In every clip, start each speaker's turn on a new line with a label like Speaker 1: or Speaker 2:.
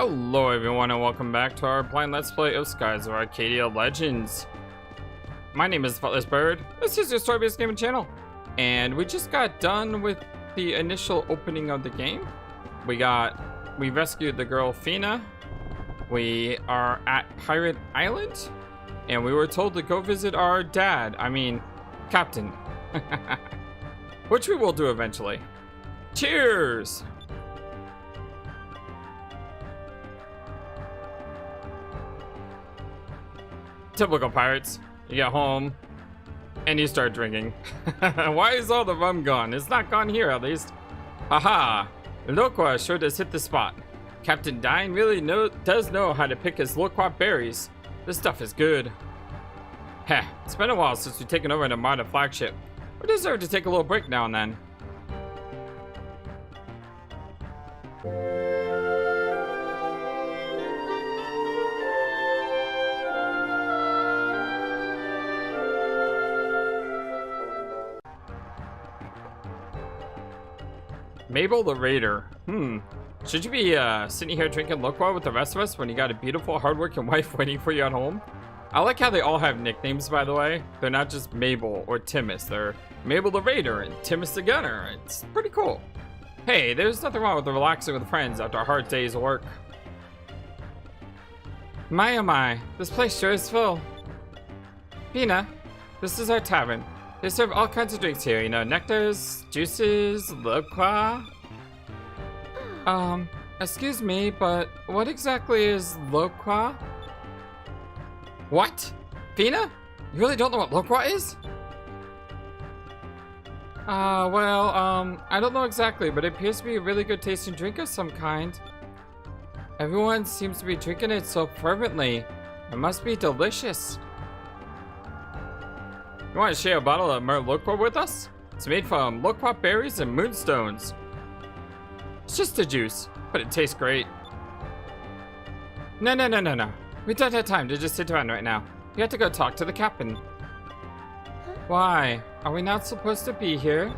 Speaker 1: Hello everyone and welcome back to our blind let's play of Skies of Arcadia Legends. My name is Flightless Bird. This is your story-based gaming channel. And we just got done with the initial opening of the game. We rescued the girl Fina. We are at Pirate Island. And we were told to go visit our dad. I mean, Captain. Which we will do eventually. Cheers! Typical pirates. You get home and you start drinking. Why is all the rum gone? It's not gone here, at least. Haha. Loqua sure does hit the spot. Captain Dine really does know how to pick his loquat berries. This stuff is good. Heh, it's been a while since we've taken over an Armada flagship. We deserve to take a little break now and then. Mabel the Raider. Should you be sitting here drinking Loqua with the rest of us when you got a beautiful, hardworking wife waiting for you at home? I like how they all have nicknames, by the way. They're not just Mabel or Timus. They're Mabel the Raider and Timus the Gunner. It's pretty cool. Hey, there's nothing wrong with relaxing with friends after a hard day's work. My oh my, this place sure is full. Fina, this is our tavern. They serve all kinds of drinks here, you know, nectars, juices, Loqua. Excuse me, but what exactly is Loqua? What? Fina? You really don't know what Loqua is? I don't know exactly, but it appears to be a really good tasting drink of some kind. Everyone seems to be drinking it so fervently. It must be delicious. You want to share a bottle of Loqua with us? It's made from loquat berries and moonstones. It's just a juice, but it tastes great. No. We don't have time to just sit around right now. We have to go talk to the captain. Why? Are we not supposed to be here?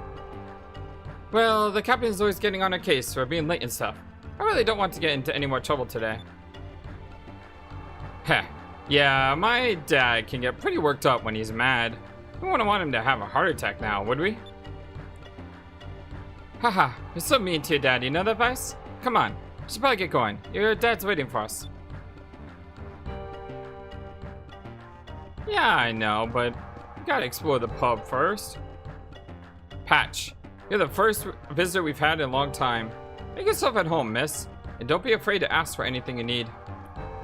Speaker 1: Well, the captain's always getting on our case for being late and stuff. I really don't want to get into any more trouble today. Heh. Yeah, my dad can get pretty worked up when he's mad. We wouldn't want him to have a heart attack now, would we? Haha, you're so mean to your dad, you know that, Vice? Come on, we should probably get going. Your dad's waiting for us. Yeah, I know, but we gotta explore the pub first. Patch, you're the first visitor we've had in a long time. Make yourself at home, miss, and don't be afraid to ask for anything you need.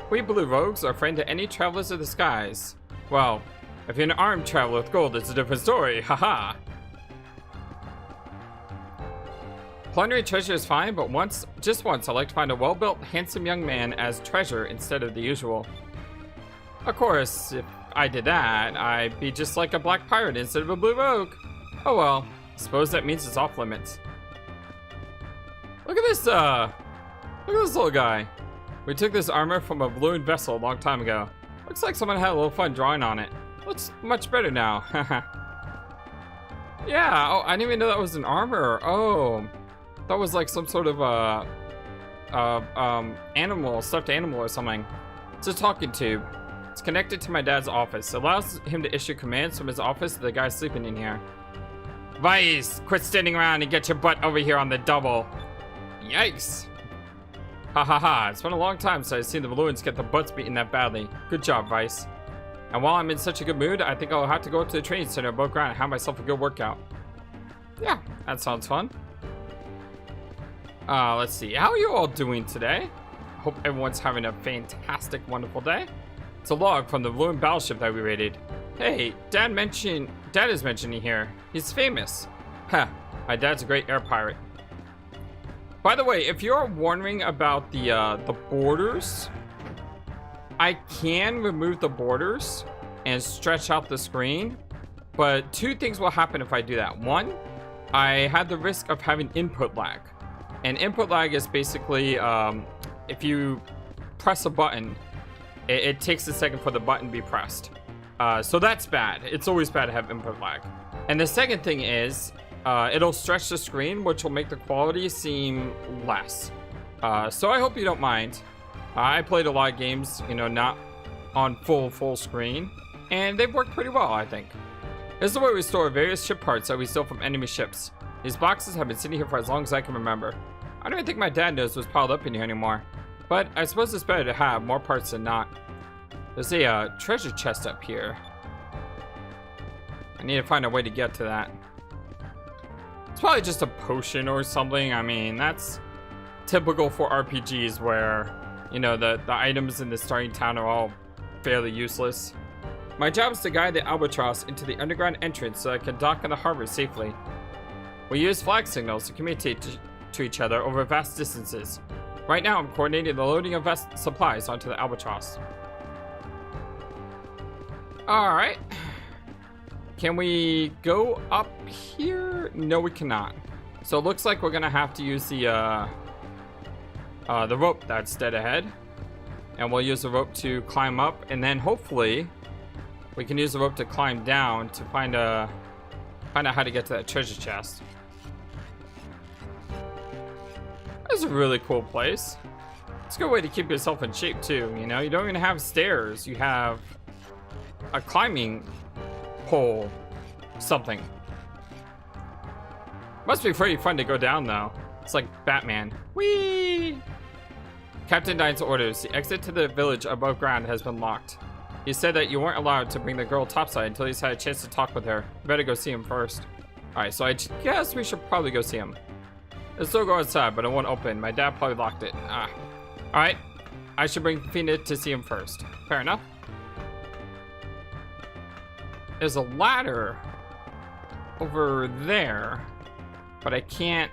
Speaker 1: We Blue Rogues are friend to any travelers of the skies. Well, if you're an armed traveler with gold, it's a different story, haha. Plundering treasure is fine, but just once, I like to find a well-built, handsome young man as treasure instead of the usual. Of course, if I did that, I'd be just like a black pirate instead of a blue rogue. Oh well, I suppose that means it's off limits. Look at this little guy. We took this armor from a balloon vessel a long time ago. Looks like someone had a little fun drawing on it. Looks much better now. Yeah, oh, I didn't even know that was an armor. Oh, that was like some sort of animal, stuffed animal or something. It's a talking tube. It's connected to my dad's office. It allows him to issue commands from his office to the guy sleeping in here. Vice, quit standing around and get your butt over here on the double. Yikes. Ha ha ha, it's been a long time since I've seen the balloons get the butts beaten that badly. Good job, Vice. And while I'm in such a good mood, I think I'll have to go up to the training center above ground and have myself a good workout. Yeah, that sounds fun. Let's see. How are you all doing today? Hope everyone's having a fantastic, wonderful day. It's a log from the balloon battleship that we raided. Hey, Dad is mentioning here. He's famous. Huh, my dad's a great air pirate. By the way, if you're wondering about the borders, I can remove the borders and stretch out the screen, but two things will happen if I do that. One, I had the risk of having input lag. And input lag is basically, if you press a button, it takes a second for the button to be pressed. So that's bad. It's always bad to have input lag. And the second thing is, it'll stretch the screen, which will make the quality seem less. So I hope you don't mind. I played a lot of games, you know, not on full screen, and they've worked pretty well, I think. This is where we store various ship parts that we steal from enemy ships. These boxes have been sitting here for as long as I can remember. I don't even think my dad knows what's piled up in here anymore, but I suppose it's better to have more parts than not. There's a treasure chest up here. I need to find a way to get to that. It's probably just a potion or something. I mean, that's typical for RPGs where, you know, the items in the starting town are all fairly useless. My job is to guide the Albatross into the underground entrance so I can dock in the harbor safely. We use flag signals to communicate to each other over vast distances. Right now, I'm coordinating the loading of supplies onto the Albatross. Alright. Can we go up here? No, we cannot. So it looks like we're gonna have to use the rope that's dead ahead. And we'll use the rope to climb up, and then hopefully we can use the rope to climb down to find out how to get to that treasure chest. That's a really cool place. It's a good way to keep yourself in shape too, you know? You don't even have stairs, you have a climbing pole something. Must be pretty fun to go down though. It's like Batman. Whee! Captain Dine's orders. The exit to the village above ground has been locked. He said that you weren't allowed to bring the girl topside until he's had a chance to talk with her. You better go see him first. Alright, so I guess we should probably go see him. It'll still go outside, but it won't open. My dad probably locked it. Alright. I should bring Fina to see him first. Fair enough. There's a ladder over there, but I can't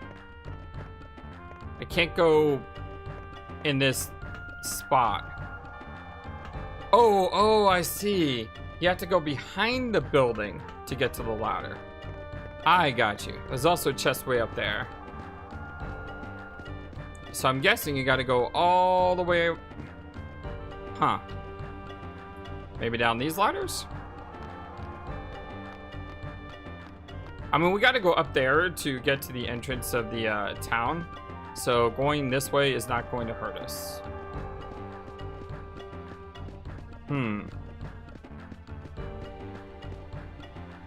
Speaker 1: go in this spot. Oh, I see. You have to go behind the building to get to the ladder. I got you. There's also a chest way up there. So I'm guessing you gotta go all the way. Huh. Maybe down these ladders? I mean, we gotta go up there to get to the entrance of the town. So going this way is not going to hurt us.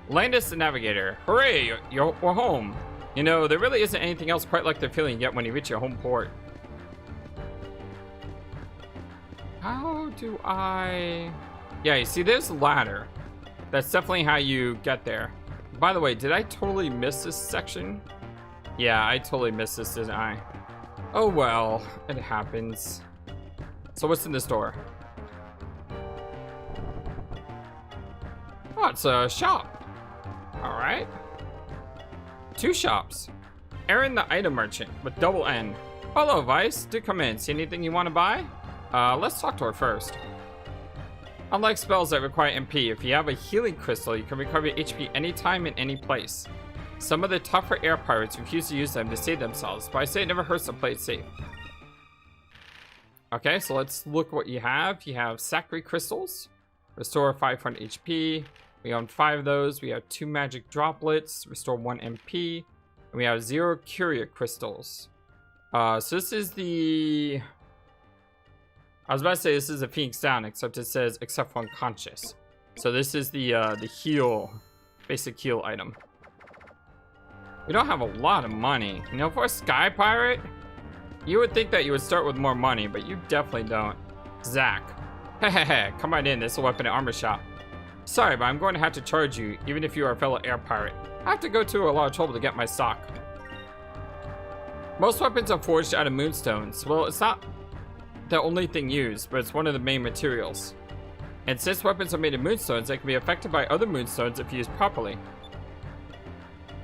Speaker 1: Landis the Navigator. Hooray, we're home. You know, there really isn't anything else quite like the feeling you get when you reach your home port. How do I... Yeah, you see, there's a ladder. That's definitely how you get there. By the way, did I totally miss this section? Yeah, I totally missed this, didn't I? Oh well, it happens. So what's in this door? Oh, it's a shop. Alright. 2 shops. Aaron the item merchant with double N. Hello, Vice. Do come in. See anything you want to buy? Let's talk to her first. Unlike spells that require MP, if you have a healing crystal, you can recover HP anytime in any place. Some of the tougher air pirates refuse to use them to save themselves, but I say it never hurts to play it safe. Okay, so let's look what you have. You have Sacred Crystals. Restore 500 HP. We own 5 of those. We have 2 magic droplets. Restore 1 MP. And we have 0 Curia Crystals. So this is the... I was about to say this is a Phoenix Down, except it says except for unconscious. So this is the heal, basic heal item. We don't have a lot of money. You know, for a Sky Pirate, you would think that you would start with more money, but you definitely don't. Zach. Hehehe, come right in, this is a weapon and armor shop. Sorry, but I'm going to have to charge you, even if you are a fellow air pirate. I have to go to a lot of trouble to get my stock. Most weapons are forged out of moonstones. Well, it's not the only thing used, but it's one of the main materials. And since weapons are made of moonstones, they can be affected by other moonstones if used properly.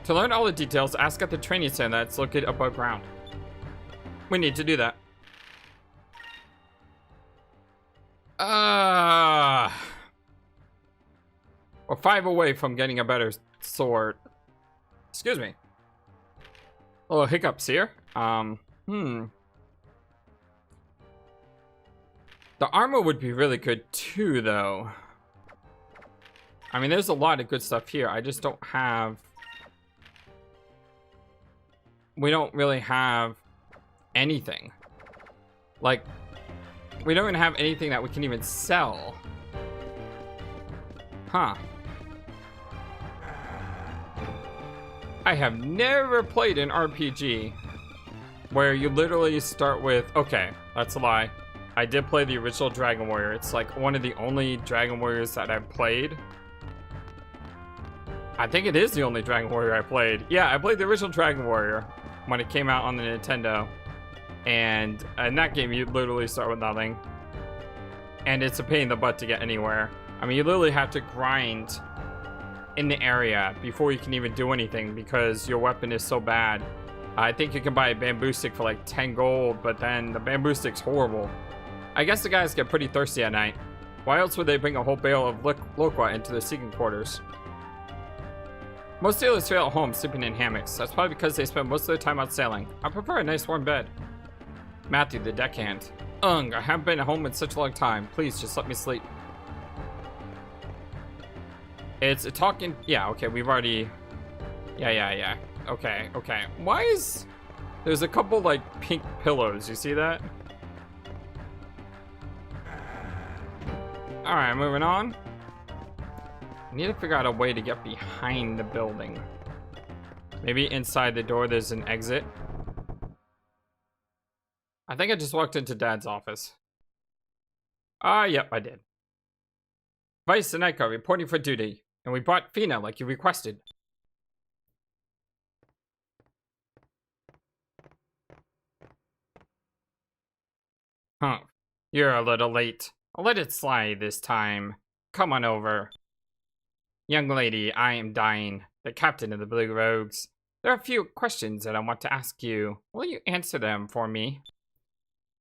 Speaker 1: To learn all the details, ask at the training center that's located above ground. We need to do that. We're 5 away from getting a better sword. Excuse me. A little hiccups here. The armor would be really good too, though. I mean, there's a lot of good stuff here. I just don't have... We don't really have anything. Like, We don't even have anything that we can even sell. Huh. I have never played an RPG where you literally start with, okay, that's a lie. I did play the original Dragon Warrior. It's like one of the only Dragon Warriors that I've played. I think it is the only Dragon Warrior I played. Yeah, I played the original Dragon Warrior when it came out on the Nintendo. And in that game, you literally start with nothing. And it's a pain in the butt to get anywhere. I mean, you literally have to grind in the area before you can even do anything because your weapon is so bad. I think you can buy a bamboo stick for like 10 gold, but then the bamboo stick's horrible. I guess the guys get pretty thirsty at night. Why else would they bring a whole bale of loqua into the sleeping quarters? Most sailors fail at home sleeping in hammocks. That's probably because they spend most of their time out sailing. I prefer a nice warm bed. Matthew, the deckhand. Ugh, I haven't been at home in such a long time. Please, just let me sleep. It's a talking... Yeah, okay, we've already... Yeah. Okay. Why is... There's a couple, like, pink pillows. You see that? Alright, moving on. I need to figure out a way to get behind the building. Maybe inside the door there's an exit. I think I just walked into Dad's office. Yep, I did. Vice and Nika reporting for duty. And we brought Fina like you requested. Huh. You're a little late. I'll let it slide this time. Come on over. Young lady, I am dying. The captain of the Blue Rogues. There are a few questions that I want to ask you. Will you answer them for me?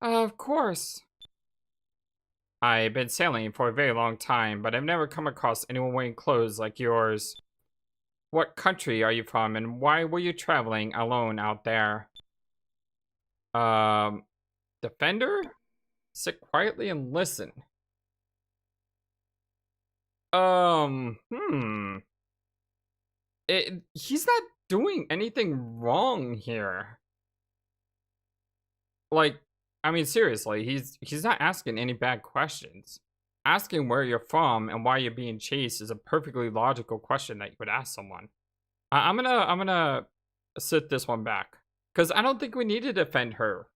Speaker 1: Of course. I've been sailing for a very long time, but I've never come across anyone wearing clothes like yours. What country are you from, and why were you traveling alone out there? Defender? Sit quietly and listen. He's not doing anything wrong here. Like, I mean, seriously, he's not asking any bad questions. Asking where you're from and why you're being chased is a perfectly logical question that you would ask someone. I'm gonna sit this one back because I don't think we need to defend her.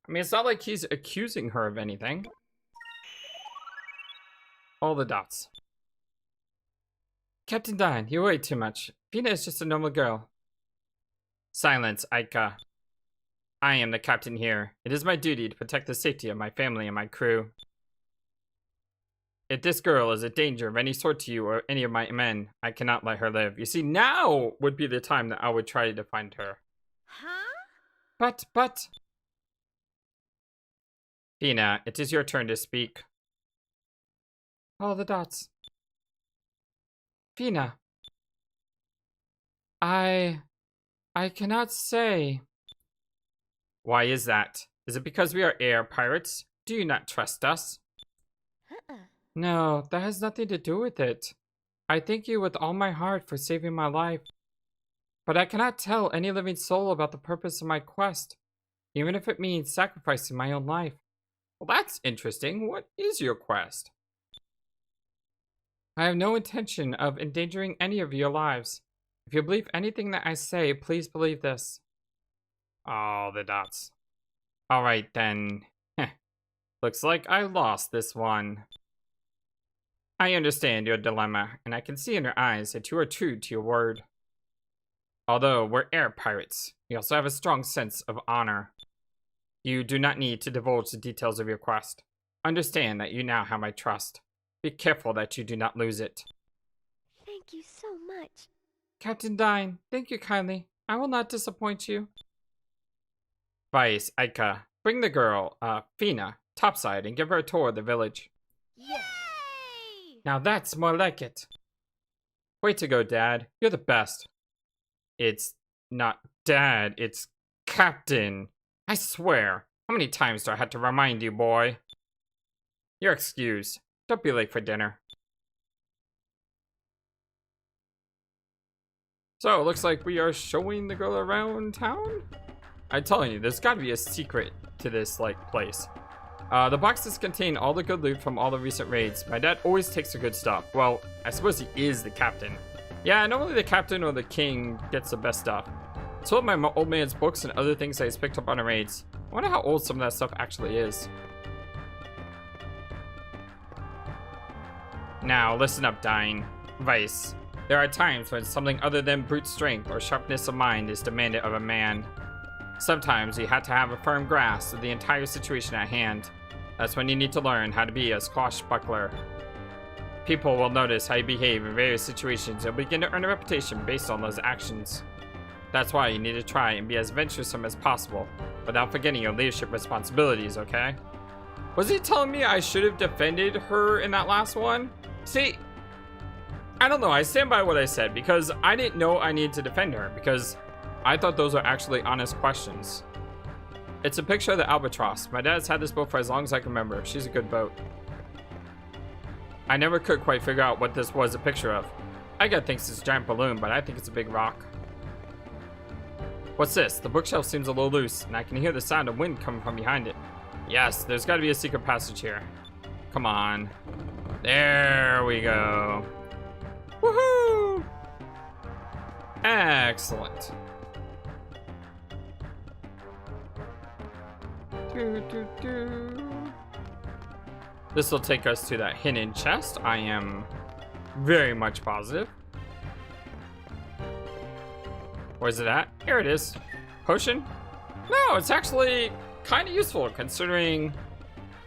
Speaker 1: I mean, it's not like he's accusing her of anything. All the dots. Captain Diane, you worry too much. Fina is just a normal girl. Silence, Aika. I am the captain here. It is my duty to protect the safety of my family and my crew. If this girl is a danger of any sort to you or any of my men, I cannot let her live. You see, now would be the time that I would try to find her. Huh? But... Fina, it is your turn to speak. All the dots. Fina. I cannot say. Why is that? Is it because we are air pirates? Do you not trust us? No, that has nothing to do with it. I thank you with all my heart for saving my life. But I cannot tell any living soul about the purpose of my quest, even if it means sacrificing my own life. Well, that's interesting. What is your quest? I have no intention of endangering any of your lives. If you believe anything that I say, please believe this. Oh, the dots. Alright then. Looks like I lost this one. I understand your dilemma, and I can see in your eyes that you are true to your word. Although we're air pirates, we also have a strong sense of honor. You do not need to divulge the details of your quest. Understand that you now have my trust. Be careful that you do not lose it.
Speaker 2: Thank you so much.
Speaker 1: Captain Dine, thank you kindly. I will not disappoint you. Vice, Aika, bring the girl, Fina, topside and give her a tour of the village.
Speaker 2: Yay!
Speaker 1: Now that's more like it. Way to go, Dad. You're the best. It's not Dad, it's Captain. I swear. How many times do I have to remind you, boy? You're excused. Don't be late for dinner. So, it looks like we are showing the girl around town? I'm telling you, there's gotta be a secret to this, like, place. The boxes contain all the good loot from all the recent raids. My dad always takes the good stuff. Well, I suppose he is the captain. Yeah, normally the captain or the king gets the best stuff. It's all of my old man's books and other things that he's picked up on the raids. I wonder how old some of that stuff actually is. Now, listen up, Dying. Vice. There are times when something other than brute strength or sharpness of mind is demanded of a man. Sometimes you have to have a firm grasp of the entire situation at hand. That's when you need to learn how to be a swashbuckler. People will notice how you behave in various situations and begin to earn a reputation based on those actions. That's why you need to try and be as venturesome as possible, without forgetting your leadership responsibilities, okay? Was he telling me I should have defended her in that last one? See, I don't know, I stand by what I said, because I didn't know I needed to defend her, because I thought those were actually honest questions. It's a picture of the Albatross. My dad's had this boat for as long as I can remember. She's a good boat. I never could quite figure out what this was a picture of. I gotta think it's a giant balloon, but I think it's a big rock. What's this? The bookshelf seems a little loose, and I can hear the sound of wind coming from behind it. Yes, there's gotta be a secret passage here. Come on. There we go. Woohoo! Excellent. This will take us to that hidden chest. I am very much positive. Where's it at? Here it is. Potion? No, it's actually kind of useful considering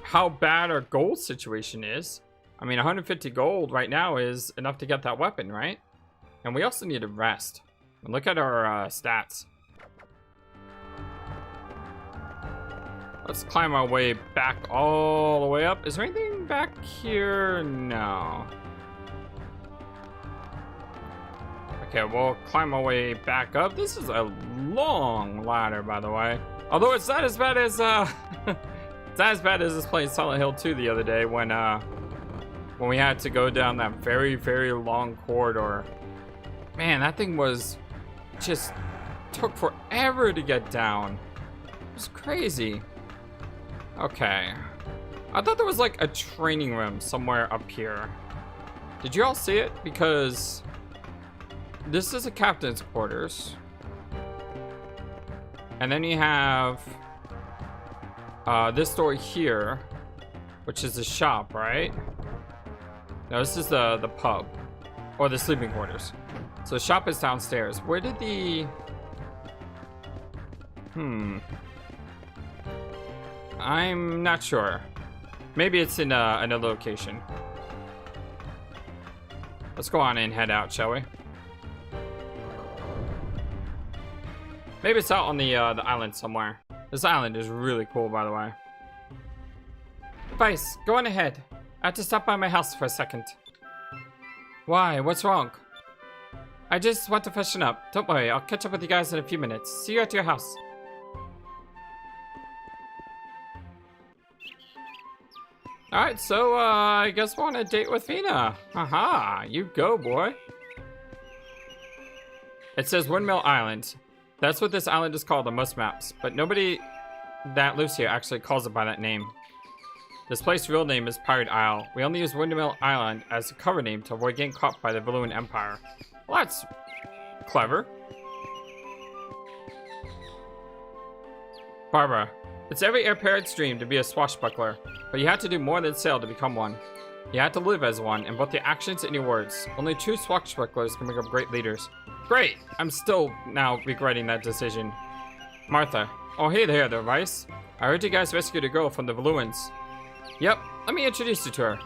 Speaker 1: how bad our gold situation is. I mean, 150 gold right now is enough to get that weapon, right? And we also need to rest. And look at our stats. Let's climb our way back all the way up. Is there anything back here? No. Okay, we'll climb our way back up. This is a long ladder, by the way. Although it's not as bad as it's not as bad as us playing Silent Hill 2 the other day when we had to go down that very, very long corridor. Man, that thing was just took forever to get down. It was crazy. Okay. I thought there was like a training room somewhere up here. Did you all see it? Because this is a captain's quarters. And then you have this door here, which is the shop, right? No, this is the pub. Or the sleeping quarters. So the shop is downstairs. Where did the... I'm not sure. Maybe it's in another location. Let's go on and head out, shall we? Maybe it's out on the island somewhere. This island is really cool, by the way. Vice, go on ahead. I have to stop by my house for a second. Why? What's wrong? I just want to freshen up. Don't worry, I'll catch up with you guys in a few minutes. See you at your house. Alright, so I guess we're on a date with Fina. Haha, you go, boy. It says Windmill Island. That's what this island is called on most maps, but nobody that lives here actually calls it by that name. This place's real name is Pirate Isle. We only use Windmill Island as a cover name to avoid getting caught by the Valuan Empire. Well, that's clever. Barbara, it's every heir apparent's dream to be a swashbuckler, but you have to do more than sail to become one. You have to live as one in both your actions and your words. Only true swashbucklers can become great leaders. Great! I'm still now regretting that decision. Martha. Oh, hey there, Vice. I heard you guys rescued a girl from the Valuans. Yep, let me introduce you to her.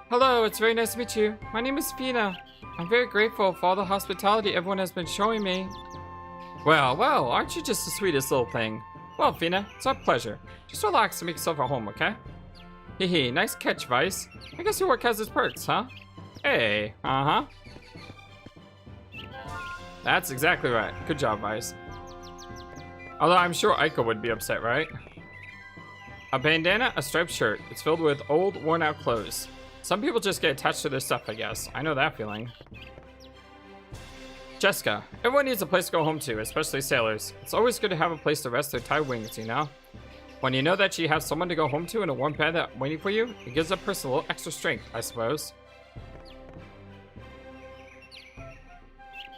Speaker 1: Hello, it's very nice to meet you. My name is Fina. I'm very grateful for all the hospitality everyone has been showing me. Well, aren't you just the sweetest little thing? Well, Fina, it's our pleasure. Just relax and make yourself at home, okay? Hee, nice catch, Vice. I guess your work has its perks, huh? Hey, uh-huh. That's exactly right. Good job, Vice. Although I'm sure Aiko would be upset, right? A bandana, a striped shirt. It's filled with old, worn-out clothes. Some people just get attached to their stuff, I guess. I know that feeling. Jessica. Everyone needs a place to go home to, especially sailors. It's always good to have a place to rest their tired wings, you know? When you know that you have someone to go home to and a warm bed that waiting for you, it gives a person a little extra strength, I suppose.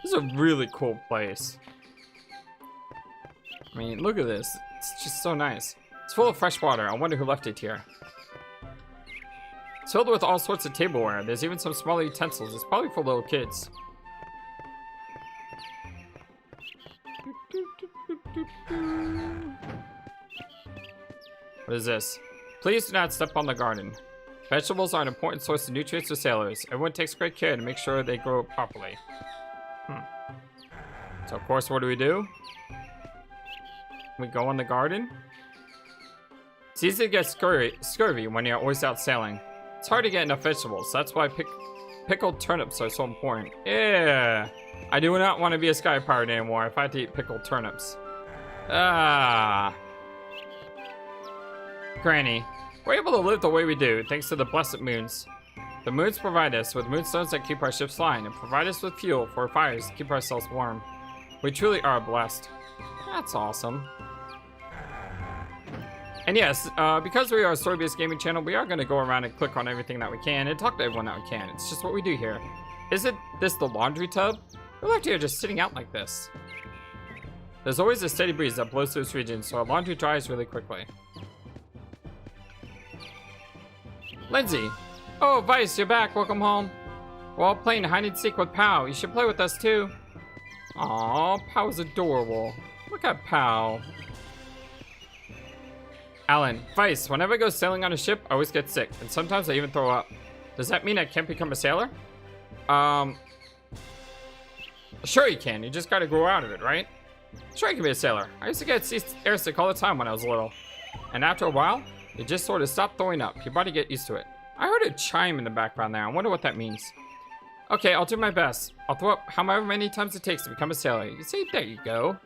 Speaker 1: This is a really cool place. I mean, look at this. It's just so nice. It's full of fresh water. I wonder who left it here. It's filled with all sorts of tableware. There's even some smaller utensils. It's probably for little kids. What is this? Please do not step on the garden. Vegetables are an important source of nutrients for sailors. Everyone takes great care to make sure they grow properly. So of course, what do? We go in the garden. It's easy to get scurvy when you're always out sailing. It's hard to get enough vegetables. That's why pickled turnips are so important. Yeah, I do not want to be a sky pirate anymore if I have to eat pickled turnips. Ah. Granny, we're able to live the way we do thanks to the blessed moons. The moons provide us with moonstones that keep our ships flying and provide us with fuel for our fires to keep ourselves warm. We truly are blessed. That's awesome. And yes, because we are a story-based gaming channel, we are going to go around and click on everything that we can and talk to everyone that we can. It's just what we do here. Isn't this the laundry tub? We left here just sitting out like this. There's always a steady breeze that blows through this region, so our laundry dries really quickly. Lindsay! Oh, Vice, you're back. Welcome home. We're all playing hide and seek with Pow. You should play with us too. Aw, Pow's adorable. Look at Pow. Alan, Vice, whenever I go sailing on a ship, I always get sick, and sometimes I even throw up. Does that mean I can't become a sailor? Sure you can. You just gotta grow out of it, right? Sure you can be a sailor. I used to get airsick all the time when I was little. And after a while, you just sort of stop throwing up. Your body get used to it. I heard a chime in the background there. I wonder what that means. Okay, I'll do my best. I'll throw up however many times it takes to become a sailor. You see, there you go.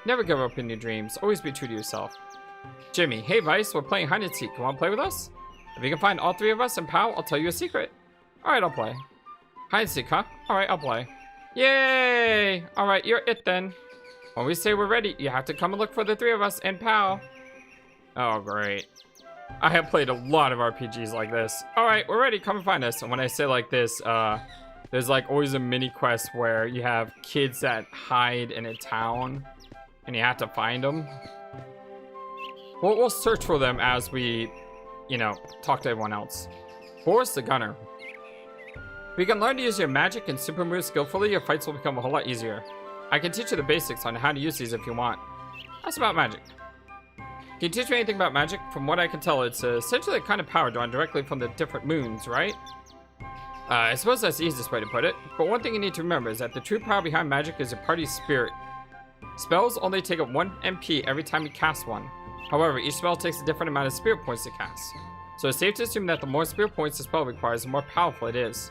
Speaker 1: Never give up in your dreams. Always be true to yourself. Jimmy, hey Vice, we're playing hide and seek. You wanna play with us? If you can find all three of us and Pow, I'll tell you a secret. Alright, I'll play. Hide and seek, huh? Alright, I'll play. Yay! Alright, you're it then. When we say we're ready, you have to come and look for the three of us and Pow. Oh, great. I have played a lot of RPGs like this. Alright, we're ready. Come and find us. And when I say like this, there's like always a mini quest where you have kids that hide in a town and you have to find them. We'll search for them as we, you know, talk to everyone else. Boris the Gunner. If you can learn to use your magic and super moves skillfully, your fights will become a whole lot easier. I can teach you the basics on how to use these if you want. That's about magic. Can you teach me anything about magic? From what I can tell, it's essentially the kind of power drawn directly from the different moons, right? I suppose that's the easiest way to put it. But one thing you need to remember is that the true power behind magic is your party's spirit. Spells only take up 1 MP every time you cast one. However, each spell takes a different amount of spirit points to cast. So it's safe to assume that the more spirit points the spell requires, the more powerful it is.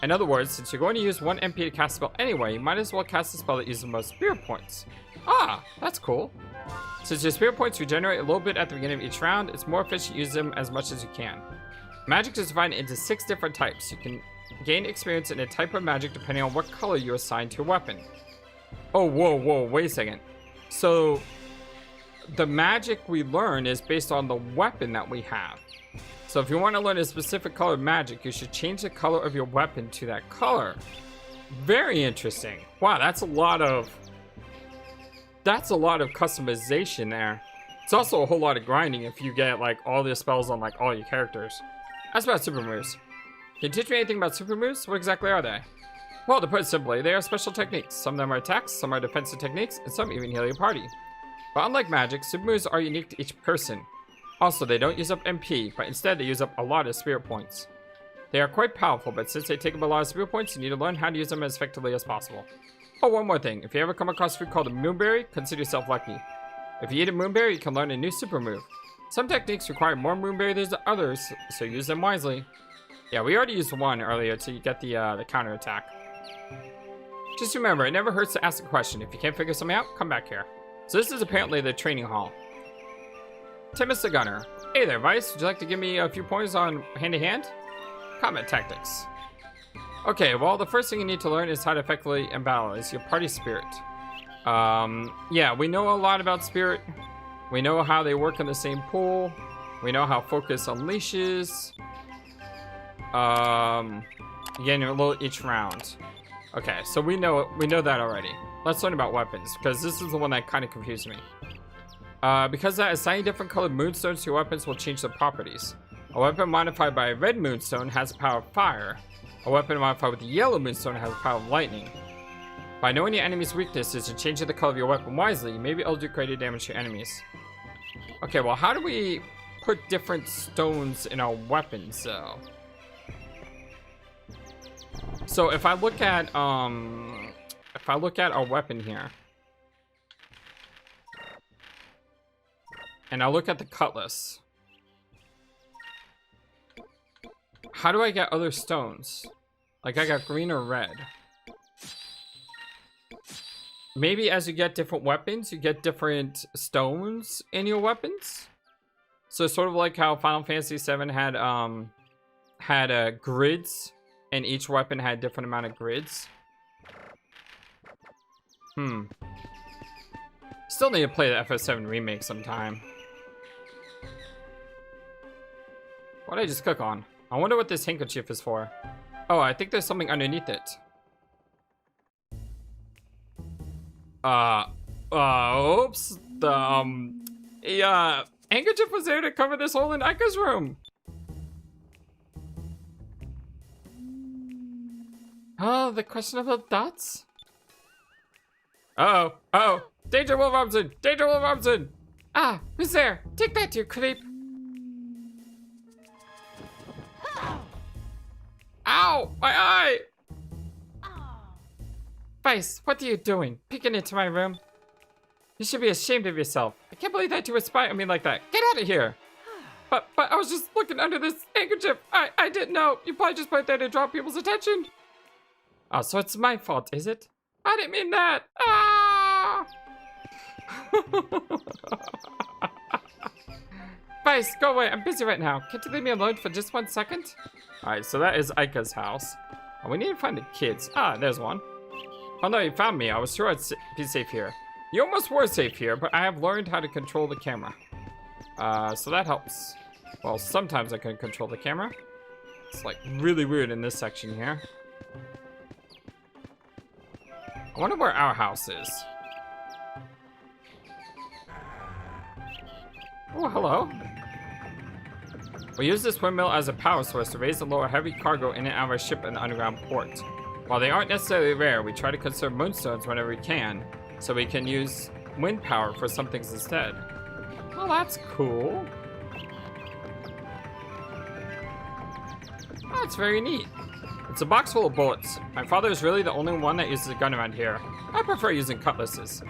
Speaker 1: In other words, since you're going to use 1 MP to cast a spell anyway, you might as well cast a spell that uses the most spirit points. Ah, that's cool. Since your spirit points regenerate a little bit at the beginning of each round, it's more efficient to use them as much as you can. Magic is divided into 6 different types. You can gain experience in a type of magic depending on what color you assign to your weapon. Oh, whoa, wait a second. So, the magic we learn is based on the weapon that we have. So if you want to learn a specific color of magic, you should change the color of your weapon to that color. Very interesting. Wow, that's a lot of customization there. It's also a whole lot of grinding if you get like all the spells on like all your characters. That's about super moves. Can you teach me anything about super moves? What exactly are they? Well, to put it simply, they are special techniques. Some of them are attacks, some are defensive techniques, and some even heal your party. But unlike magic, super moves are unique to each person. Also, they don't use up MP, but instead they use up a lot of spirit points. They are quite powerful, but since they take up a lot of spirit points, you need to learn how to use them as effectively as possible. Oh, one more thing. If you ever come across a food called a moonberry, consider yourself lucky. If you eat a moonberry, you can learn a new super move. Some techniques require more moonberry than others, so use them wisely. Yeah, we already used one earlier to get the counter attack. Just remember, it never hurts to ask a question. If you can't figure something out, come back here. So this is apparently the training hall. Timus the Gunner. Hey there, Vice. Would you like to give me a few pointers on hand-to-hand? Combat tactics. Okay, well, the first thing you need to learn is how to effectively embellish your party spirit. Yeah, we know a lot about spirit. We know how they work in the same pool. We know how focus unleashes. Getting a little each round. Okay, so we know that already. Let's learn about weapons, because this is the one that kind of confused me. Because that assigning different colored moonstones to your weapons will change the properties. A weapon modified by a red moonstone has the power of fire. A weapon modified with a yellow moonstone has the power of lightning. By knowing your enemy's weaknesses and changing the color of your weapon wisely, you may be able to do greater damage to your enemies. Okay, well, how do we put different stones in our weapons, though? So if I look at our weapon here, and I look at the cutlass, how do I get other stones? Like, I got green or red. Maybe as you get different weapons, you get different stones in your weapons. So sort of like how Final Fantasy VII had grids, and each weapon had a different amount of grids. Still need to play the FF7 remake sometime. What did I just click on? I wonder what this handkerchief is for. Oh, I think there's something underneath it. Oops. The handkerchief was there to cover this hole in Aika's room. Oh, the questionable dots? Uh-oh. Uh-oh. Danger, Will Robinson! Danger, Will Robinson! Ah, who's there? Take that, you creep! Ow! My eye! Vice, what are you doing? Peeking into my room? You should be ashamed of yourself. I can't believe that you would spy on me like that. Get out of here! But I was just looking under this handkerchief. I didn't know. You probably just put it there to draw people's attention. Oh, so it's my fault, is it? I didn't mean that. Ah! Vice, go away. I'm busy right now. Can't you leave me alone for just 1 second? Alright, so that is Aika's house. Oh, we need to find the kids. Ah, there's one. Oh no, you found me. I was sure I'd be safe here. You almost were safe here, but I have learned how to control the camera. So that helps. Well, sometimes I can control the camera. It's like really weird in this section here. I wonder where our house is. Oh, hello. We use this windmill as a power source to raise and lower heavy cargo in and out of our ship in the underground port. While they aren't necessarily rare, we try to conserve moonstones whenever we can, so we can use wind power for some things instead. Well, that's cool. That's very neat. It's a box full of bullets. My father is really the only one that uses a gun around here. I prefer using cutlasses.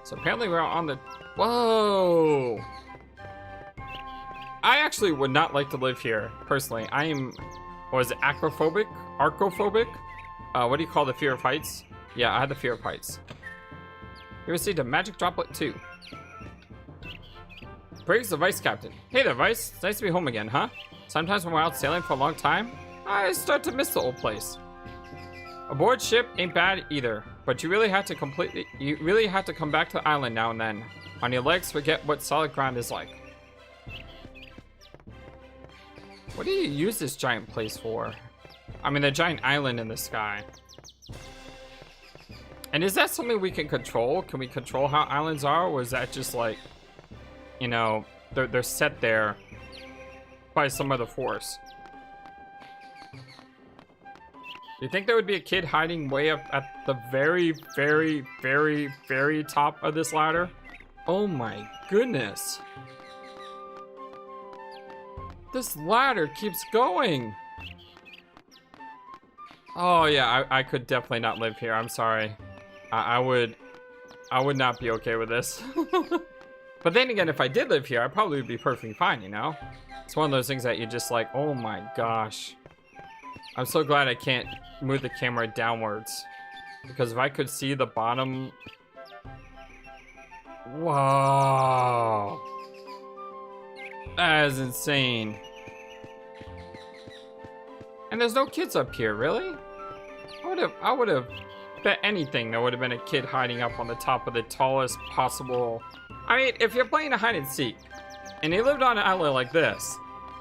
Speaker 1: So apparently we're on the... Whoa! I actually would not like to live here, personally. I am... What is it? Acrophobic? Arcophobic? What do you call the fear of heights? Yeah, I had the fear of heights. You received a magic droplet too. Briggs, the vice captain. Hey there, Vice. It's nice to be home again, huh? Sometimes when we're out sailing for a long time, I start to miss the old place. Aboard ship ain't bad either, but you really have to come back to the island now and then. On your legs, forget what solid ground is like. What do you use this giant place for? I mean, the giant island in the sky. And is that something we can control? Can we control how islands are, or is that just like, you know, they're set there by some other force? Do you think there would be a kid hiding way up at the very, very, very, very top of this ladder? Oh my goodness. This ladder keeps going. Oh yeah, I could definitely not live here. I'm sorry. I would not be okay with this. But then again, if I did live here, I probably would be perfectly fine, you know? It's one of those things that you're just like, oh my gosh. I'm so glad I can't move the camera downwards. Because if I could see the bottom... Whoa. That is insane. And there's no kids up here, really? I would have bet anything there would have been a kid hiding up on the top of the tallest possible... I mean, if you're playing a hide and seek, and you lived on an island like this,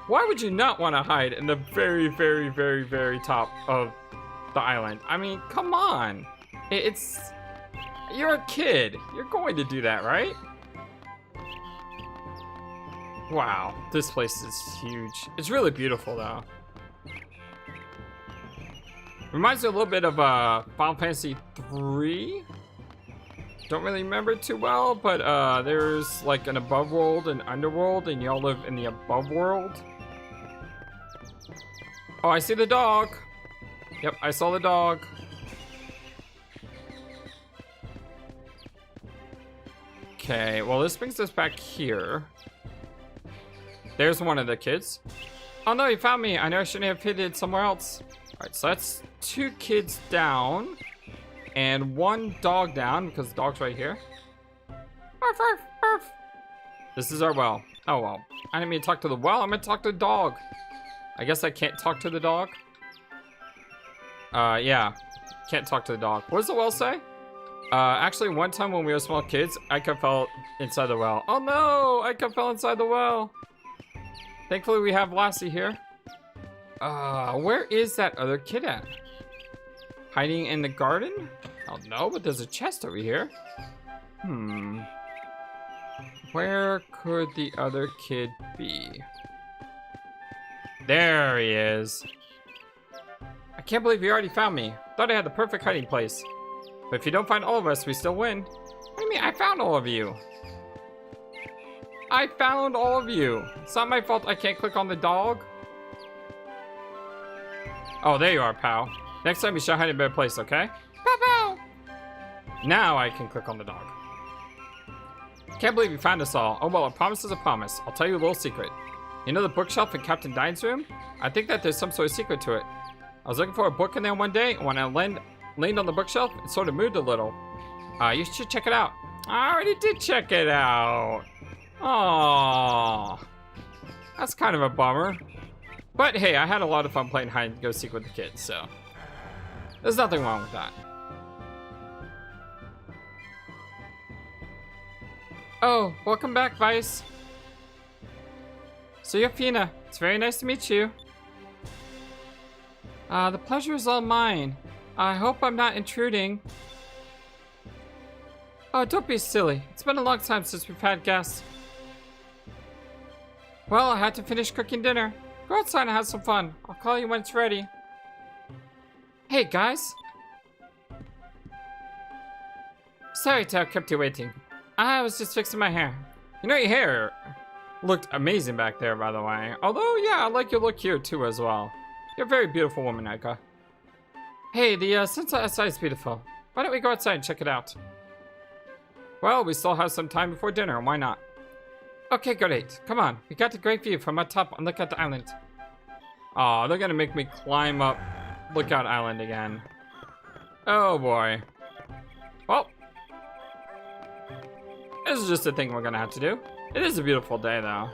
Speaker 1: why would you not want to hide in the very, very, very, very top of the island? I mean, come on. It's... You're a kid. You're going to do that, right? Wow, this place is huge. It's really beautiful, though. Reminds me a little bit of Final Fantasy 3. Don't really remember it too well, but there's like an above world and underworld, and y'all live in the above world. Oh, I see the dog. Yep, I saw the dog. Okay, well, this brings us back here. There's one of the kids. Oh no, he found me. I know I shouldn't have hid it somewhere else. Alright, so that's 2 kids down. And 1 dog down, because the dog's right here. Arf, arf, arf. This is our well. Oh well. I didn't mean to talk to the well. I'm gonna talk to the dog. I guess I can't talk to the dog. Yeah. Can't talk to the dog. What does the well say? Actually, one time when we were small kids, I fell inside the well. Oh no! I fell inside the well. Thankfully, we have Lassie here. Where is that other kid at? Hiding in the garden? Oh no, but there's a chest over here. Where could the other kid be? There he is. I can't believe you already found me. Thought I had the perfect hiding place. But if you don't find all of us, we still win. What do you mean? I found all of you. I found all of you. It's not my fault I can't click on the dog. Oh, there you are, pal. Next time you should hide in a better place, okay? Pow pow! Now I can click on the dog. Can't believe you found us all. Oh well, a promise is a promise. I'll tell you a little secret. You know the bookshelf in Captain Dine's room? I think that there's some sort of secret to it. I was looking for a book in there one day, and when I leaned on the bookshelf, it sort of moved a little. You should check it out. I already did check it out. Aww. That's kind of a bummer. But hey, I had a lot of fun playing hide and go seek with the kids, so there's nothing wrong with that. Oh, welcome back, Vice. So you're Fina. It's very nice to meet you. The pleasure is all mine. I hope I'm not intruding. Oh, don't be silly. It's been a long time since we've had guests. Well, I had to finish cooking dinner. Go outside and have some fun. I'll call you when it's ready. Hey, guys. Sorry to have kept you waiting. I was just fixing my hair. You know, your hair looked amazing back there, by the way. Although, yeah, I like your look here, too, as well. You're a very beautiful woman, Aika. Hey, the sunset outside is beautiful. Why don't we go outside and check it out? Well, we still have some time before dinner, why not? Okay, great. Come on. We got a great view from up top on Lookout Island. Aw, they're gonna make me climb up Lookout Island again. Oh boy. Well, this is just a thing we're gonna have to do. It is a beautiful day, though.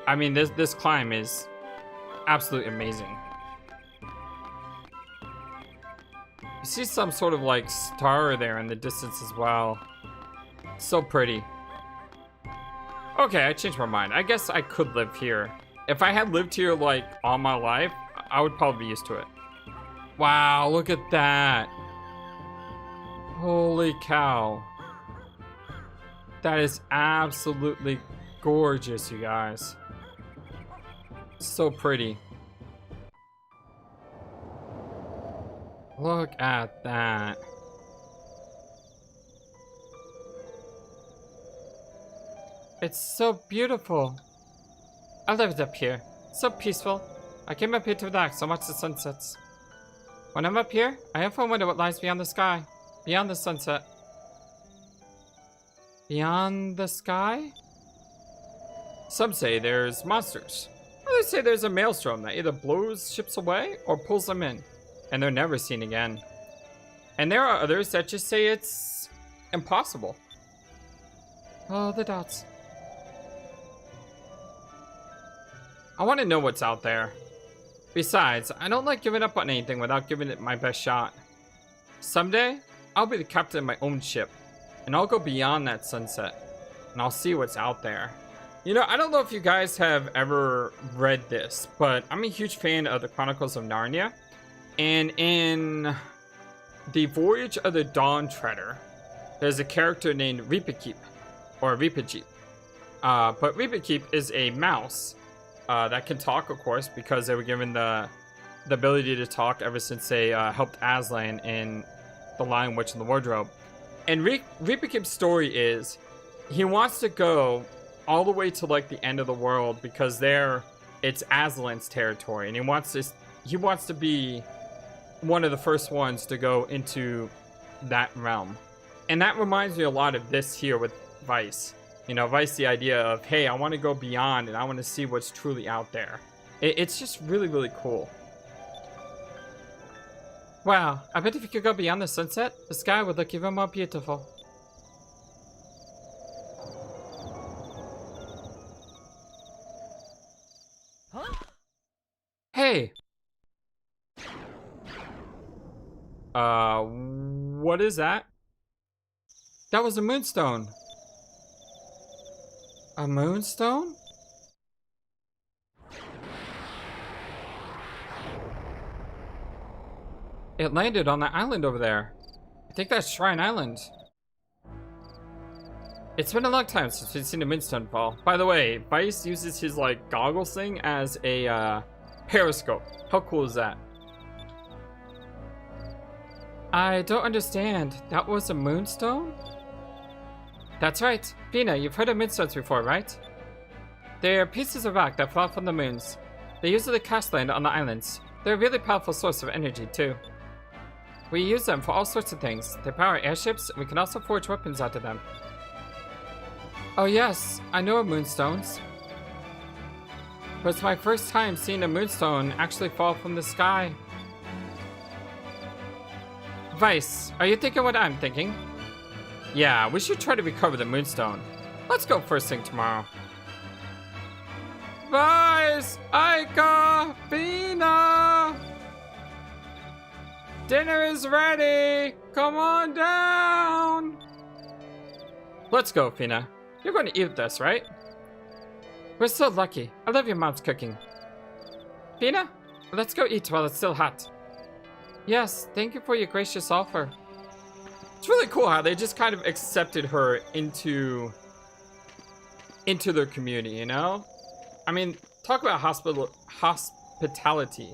Speaker 1: I mean, this climb is absolutely amazing. You see some sort of like star there in the distance as well. So pretty. Okay, I changed my mind. I guess I could live here. If I had lived here like all my life, I would probably be used to it. Wow, look at that. Holy cow. That is absolutely gorgeous, you guys. So pretty. Look at that. It's so beautiful. I lived up here. So peaceful. I came up here to relax and watch the sunsets. When I'm up here, I often wonder what lies beyond the sky. Beyond the sunset. Beyond the sky? Some say there's monsters. Others say there's a maelstrom that either blows ships away or pulls them in, and they're never seen again. And there are others that just say it's impossible. Oh, the dots. I want to know what's out there. Besides, I don't like giving up on anything without giving it my best shot. Someday, I'll be the captain of my own ship, and I'll go beyond that sunset, and I'll see what's out there. You know, I don't know if you guys have ever read this, but I'm a huge fan of the Chronicles of Narnia, and in The Voyage of the Dawn Treader, there's a character named DePaepe, or DePaepe. But DePaepe is a mouse that can talk, of course, because they were given the ability to talk ever since they helped Aslan in The Lion, Witch, and the Wardrobe. And DePaepe's story is he wants to go all the way to like the end of the world because there it's Aslan's territory, and he wants to be one of the first ones to go into that realm. And that reminds me a lot of this here with Vice. You know, Vice, the idea of, hey, I want to go beyond and I want to see what's truly out there. It's just really, really cool. Wow, I bet if you could go beyond the sunset, the sky would look even more beautiful.
Speaker 3: Huh?
Speaker 1: Hey! What is that? That was a moonstone. A moonstone? It landed on that island over there. I think that's Shrine Island. It's been a long time since we've seen a moonstone fall. By the way, Vice uses his like goggles thing as a periscope. How cool is that? I don't understand. That was a moonstone? That's right. Fina, you've heard of moonstones before, right? They're pieces of rock that fall from the moons. They usually cast land on the islands. They're a really powerful source of energy, too. We use them for all sorts of things. They power airships, and we can also forge weapons out of them. Oh yes, I know of moonstones. But it's my first time seeing a moonstone actually fall from the sky. Vice, are you thinking what I'm thinking? Yeah, we should try to recover the moonstone. Let's go first thing tomorrow. Vice! Aika! Fina! Dinner is ready! Come on down! Let's go, Fina. You're going to eat this, right? We're so lucky. I love your mom's cooking. Fina, let's go eat while it's still hot. Yes, thank you for your gracious offer. It's really cool how they just kind of accepted her into their community, you know? I mean, talk about hospitality.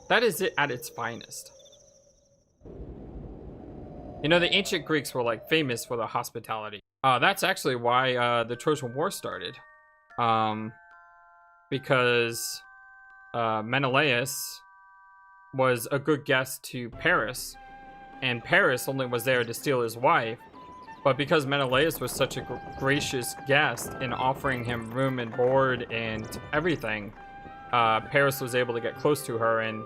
Speaker 1: That is it at its finest. You know, the ancient Greeks were like famous for their hospitality. That's actually why the Trojan War started. Because Menelaus was a good guest to Paris, and Paris only was there to steal his wife. But because Menelaus was such a gracious guest in offering him room and board and everything, Paris was able to get close to her, and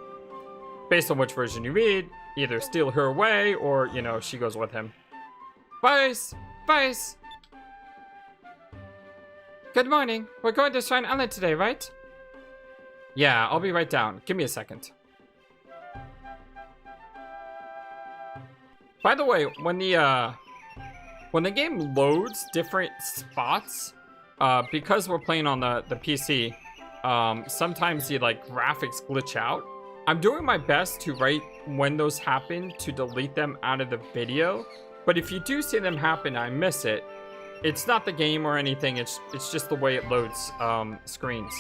Speaker 1: based on which version you read, either steal her away or, you know, she goes with him. Vice! Vice! Good morning. We're going to Shrine Island today, right? Yeah, I'll be right down. Give me a second. By the way, when the game loads different spots, because we're playing on the PC, sometimes the like graphics glitch out. I'm doing my best to right when those happen to delete them out of the video, but if you do see them happen, I miss it. It's not the game or anything. It's just the way it loads screens.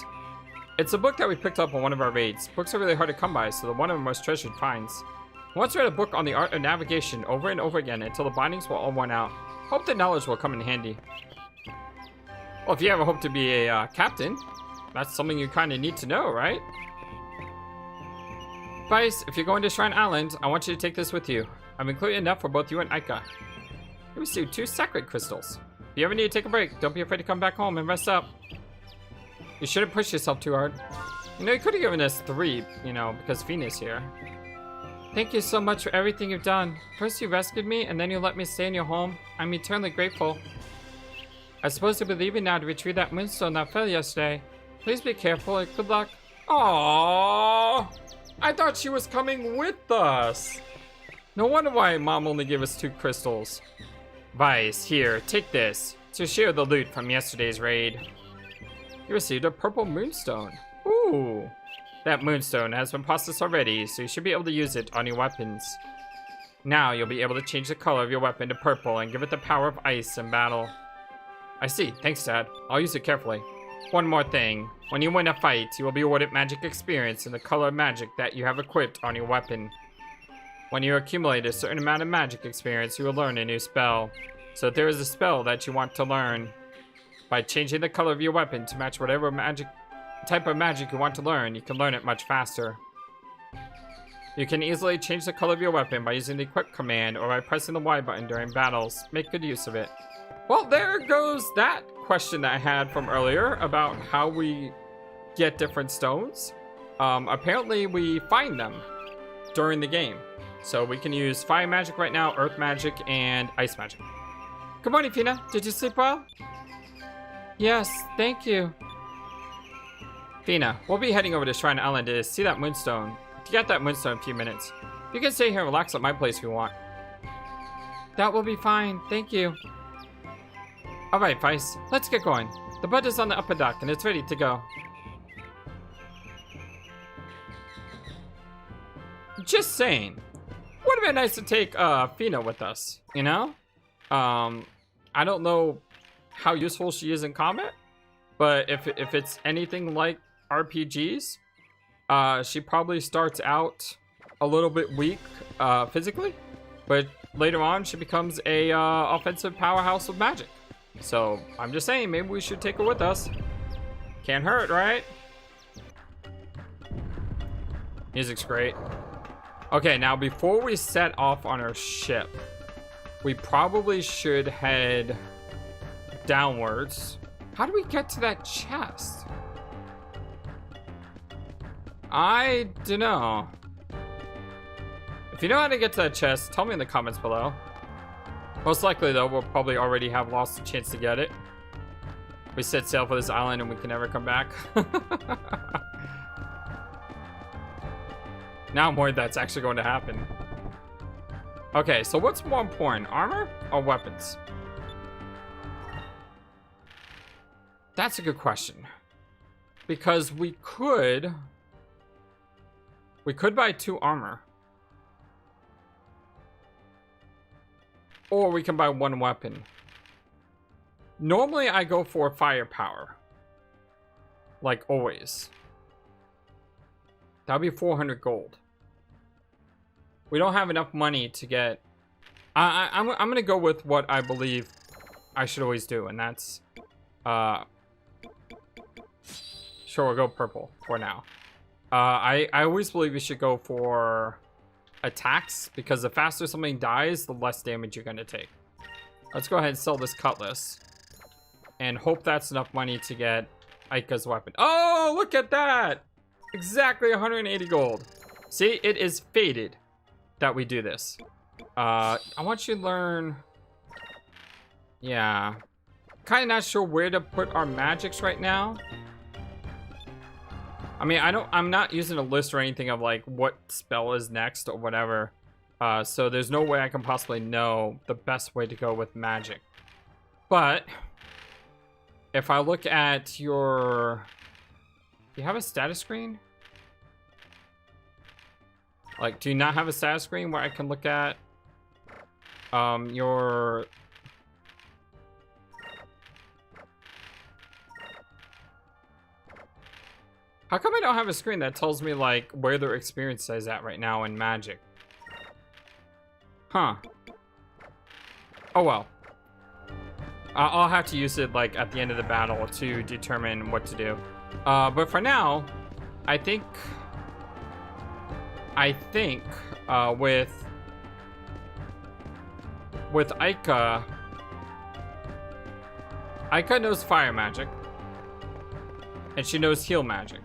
Speaker 1: It's a book that we picked up on one of our raids. Books are really hard to come by, so they're one of our most treasured finds. I once read a book on the art of navigation over and over again until the bindings were all worn out. Hope the knowledge will come in handy. Well, if you ever hope to be a captain, that's something you kind of need to know, right? Vice, if you're going to Shrine Island, I want you to take this with you. I've included enough for both you and Aika. You received 2 sacred crystals. If you ever need to take a break, don't be afraid to come back home and rest up. You shouldn't push yourself too hard. You know, you could have given us 3, you know, because Fina's here. Thank you so much for everything you've done. First you rescued me, and then you let me stay in your home. I'm eternally grateful. I suppose you'll be leaving now to retrieve that moonstone that fell yesterday. Please be careful and good luck. Aww. I thought she was coming with us. No wonder why Mom only gave us 2 crystals. Vice, here, take this to share the loot from yesterday's raid. You received a purple moonstone. Ooh. That moonstone has been processed already, so you should be able to use it on your weapons. Now you'll be able to change the color of your weapon to purple and give it the power of ice in battle. I see. Thanks, Dad. I'll use it carefully. One more thing. When you win a fight, you will be awarded magic experience in the color of magic that you have equipped on your weapon. When you accumulate a certain amount of magic experience, you will learn a new spell. So if there is a spell that you want to learn, by changing the color of your weapon to match whatever type of magic you want to learn, you can learn it much faster. You can easily change the color of your weapon by using the equip command or by pressing the Y button during battles. Make good use of it. Well, there goes that question that I had from earlier about how we get different stones. Apparently we find them during the game. So we can use fire magic right now, earth magic, and ice magic. Good morning, Fina. Did you sleep well? Yes, thank you. Fina, we'll be heading over to Shrine Island to see that moonstone. To get that moonstone in a few minutes. You can stay here and relax at my place if you want. That will be fine, thank you. Alright, Vice, let's get going. The boat is on the upper dock and it's ready to go. Just saying. Would have been nice to take Fina with us, you know? I don't know how useful she is in combat, but if it's anything like RPGs, she probably starts out a little bit weak physically, but later on she becomes a offensive powerhouse of magic. So I'm just saying, maybe we should take her with us. Can't hurt, right? Music's great. Okay, now before we set off on our ship, we probably should head downwards. How do we get to that chest? I don't know. If you know how to get to that chest, tell me in the comments below. Most likely though, we'll probably already have lost the chance to get it. We set sail for this island and we can never come back. Now I'm worried that's actually going to happen. Okay, so what's more important, armor or weapons? That's a good question. Because we could buy 2 armor. Or we can buy 1 weapon. Normally I go for firepower. Like always. That'll be 400 gold. We don't have enough money to get... I'm gonna go with what I believe I should always do, and that's... Sure, we'll go purple for now. I always believe you should go for attacks, because the faster something dies, the less damage you're gonna take. Let's go ahead and sell this cutlass. And hope that's enough money to get Aika's weapon. Oh, look at that! Exactly 180 gold. See, it is fated that we do this. I want you to learn... Yeah. Kind of not sure where to put our magics right now. I mean, I'm not using a list or anything of like what spell is next or whatever. So there's no way I can possibly know the best way to go with magic. But if I look at your... Do you have a status screen? Like, do you not have a status screen where I can look at your... How come I don't have a screen that tells me, like, where their experience is at right now in Magic? Huh. Oh, well. I'll have to use it, like, at the end of the battle to determine what to do. But for now, I think with Aika knows fire magic, and she knows heal magic.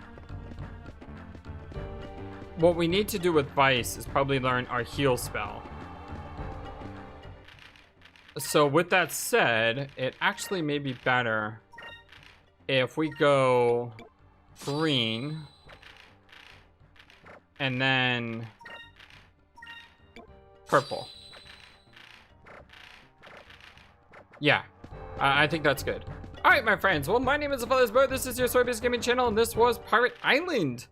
Speaker 1: What we need to do with Vice is probably learn our heal spell. So with that said, it actually may be better if we go green and then purple. Yeah, I think that's good. All right, my friends. Well, my name is Flightless Bird. This is your Soybeans Gaming channel, and this was Pirate Island,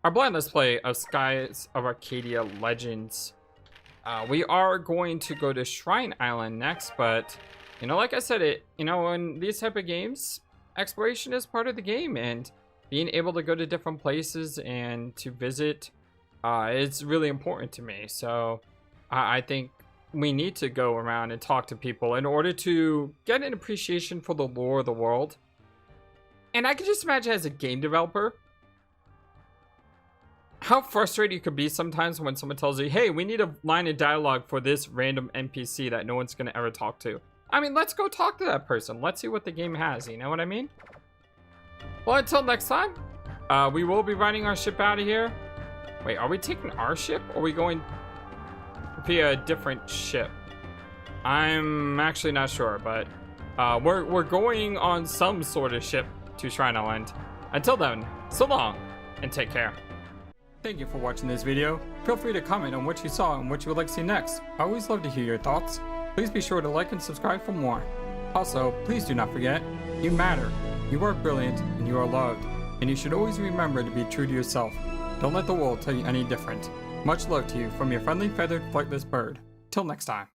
Speaker 1: our blind let's play of Skies of Arcadia Legends. We are going to go to Shrine Island next, but you know, like I said, in these type of games, exploration is part of the game, and being able to go to different places and to visit, it's really important to me. So I think we need to go around and talk to people in order to get an appreciation for the lore of the world. And I can just imagine as a game developer how frustrated you could be sometimes when someone tells you, hey, we need a line of dialogue for this random NPC that no one's going to ever talk to. I mean, let's go talk to that person. Let's see what the game has, you know what I mean? Well, until next time, we will be riding our ship out of here. Wait, are we taking our ship or are we going via a different ship? I'm actually not sure, but we're going on some sort of ship to Shrine Island. Until then, so long and take care. Thank you for watching this video. Feel free to comment on what you saw and what you would like to see next. I always love to hear your thoughts. Please be sure to like and subscribe for more. Also, please do not forget, you matter, you are brilliant, and you are loved. And you should always remember to be true to yourself. Don't let the world tell you any different. Much love to you from your friendly feathered flightless bird. Till next time.